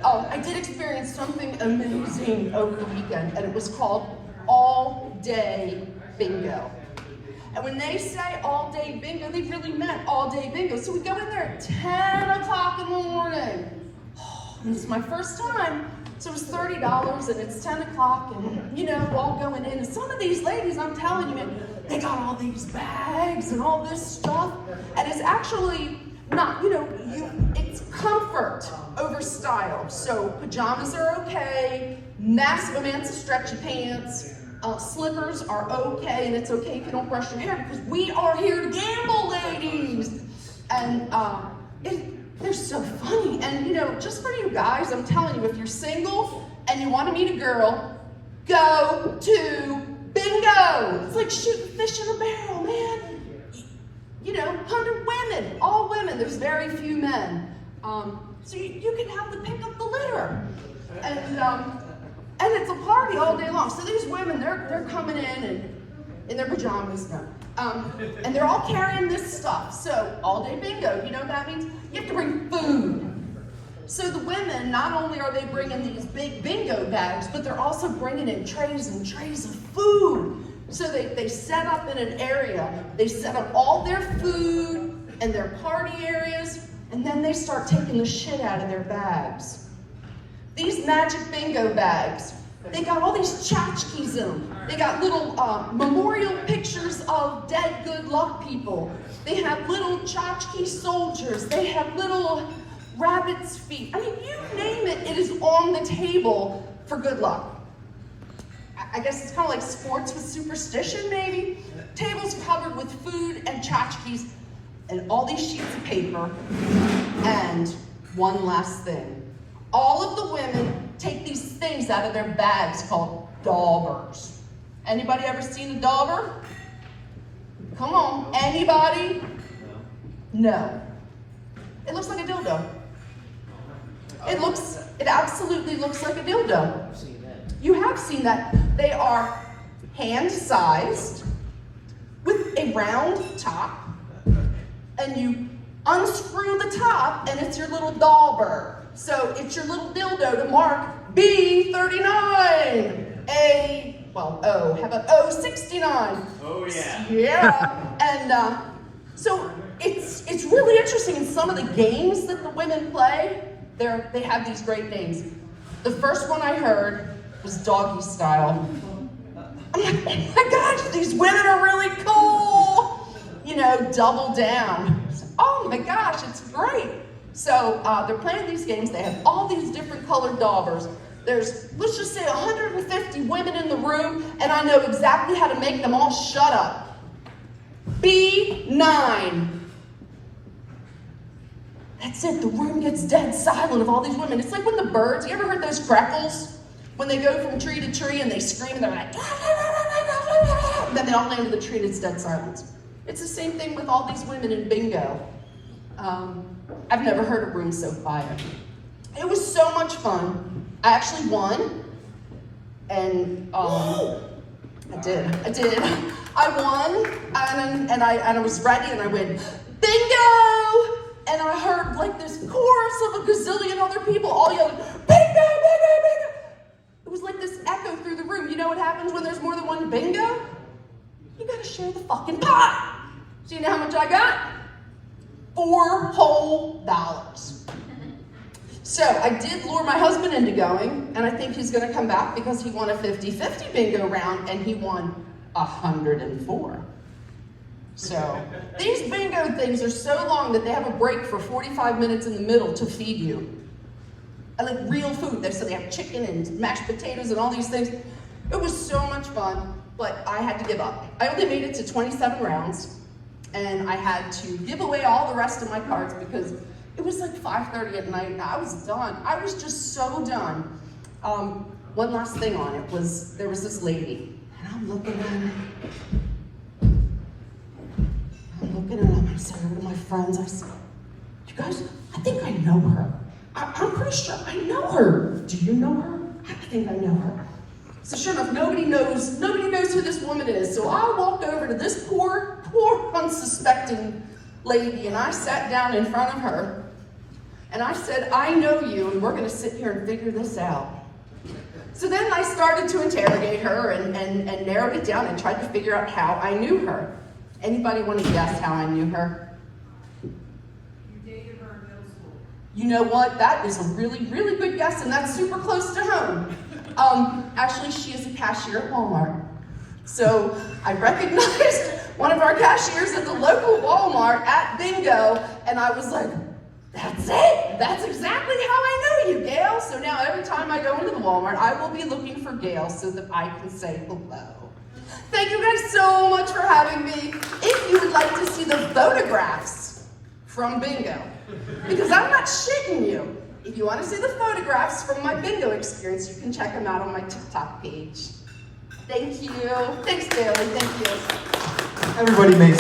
I did experience something amazing over the weekend, and it was called all-day bingo. And when they say all-day bingo, they really meant all-day bingo. So we go in there at 10 o'clock in the morning. And it's my first time, so it was $30, and it's 10 o'clock, and you know, all going in. And some of these ladies, I'm telling you, man, they got all these bags and all this stuff, and it's actually not, you know, it's comfort over style. So pajamas are okay, massive amounts of stretchy pants, slippers are okay, and it's okay if you don't brush your hair because we are here to gamble, ladies. And they're so funny. And you know, just for you guys, I'm telling you, if you're single and you want to meet a girl, go to bingo. It's like shooting fish in a barrel, man. You know, 100 women, all women. There's very few men. So you can have to pick up the litter. And it's a party all day long. So these women, they're coming in their pajamas now. And they're all carrying this stuff. So all day bingo, you know what that means? You have to bring food. So the women, not only are they bringing these big bingo bags, but they're also bringing in trays and trays of food. So they set up in an area, they set up all their food and their party areas, and then they start taking the shit out of their bags. These magic bingo bags, they got all these tchotchkes in them. They got little memorial pictures of dead good luck people. They have little tchotchke soldiers. They have little rabbit's feet. I mean, you name it, it is on the table for good luck. I guess it's kind of like sports with superstition, maybe. Tables covered with food and tchotchkes and all these sheets of paper. And one last thing. All of the women take these things out of their bags called daubers. Anybody ever seen a dauber? Come on, anybody? No. It looks like a dildo. It absolutely looks like a dildo. You have seen that. They are hand-sized with a round top, and you unscrew the top, and it's your little dauber. So it's your little dildo to mark B39. How about O69? Oh yeah. Yeah. And so it's really interesting in some of the games that the women play. They have these great names. The first one I heard was Doggy Style. I'm like, oh my gosh, these women are really cool. You know, double down. Oh my gosh, it's great. So they're playing these games. They have all these different colored daubers. There's, let's just say 150 women in the room, and I know exactly how to make them all shut up. B9. That's it, the room gets dead silent of all these women. It's like when the birds, you ever heard those crackles? When they go from tree to tree and they scream and they're like, and then they all land in the tree and it's dead silence. It's the same thing with all these women in bingo. I've never heard a room so quiet. It was so much fun. I actually won, and I did. I won, and I was ready, and I went, bingo! And I heard like this chorus of a gazillion other people all yelling, bingo, bingo, bingo! It was like this echo through the room. You know what happens when there's more than one bingo? You gotta share the fucking pot. So you know how much I got? $4 whole. So I did lure my husband into going, and I think he's gonna come back because he won a 50-50 bingo round, and he won 104. So these bingo things are so long that they have a break for 45 minutes in the middle to feed you. And like real food. So they have chicken and mashed potatoes and all these things. It was so much fun, but I had to give up. I only made it to 27 rounds, and I had to give away all the rest of my cards because it was like 5:30 at night, and I was done. I was just so done. One last thing on it was, there was this lady, and I'm looking at her. I said to my friends, I said, you guys, I think I know her. I'm pretty sure I know her. Do you know her? I think I know her. So sure enough, nobody knows who this woman is. So I walked over to this poor unsuspecting lady, and I sat down in front of her. And I said, I know you, and we're going to sit here and figure this out. So then I started to interrogate her and narrowed it down and tried to figure out how I knew her. Anybody want to guess how I knew her? You dated her in middle school. You know what? That is a really, really good guess, and that's super close to home. Actually, she is a cashier at Walmart. So I recognized one of our cashiers at the local Walmart at bingo, and I was like, that's it. That's exactly how I know you, Gail. So now every time I go into the Walmart, I will be looking for Gail so that I can say hello. Thank you guys so much for having me. If you would like to see the photographs from bingo, because I'm not shitting you. If you want to see the photographs from my bingo experience, you can check them out on my TikTok page. Thank you. Thanks, Bailey. Thank you. Everybody makes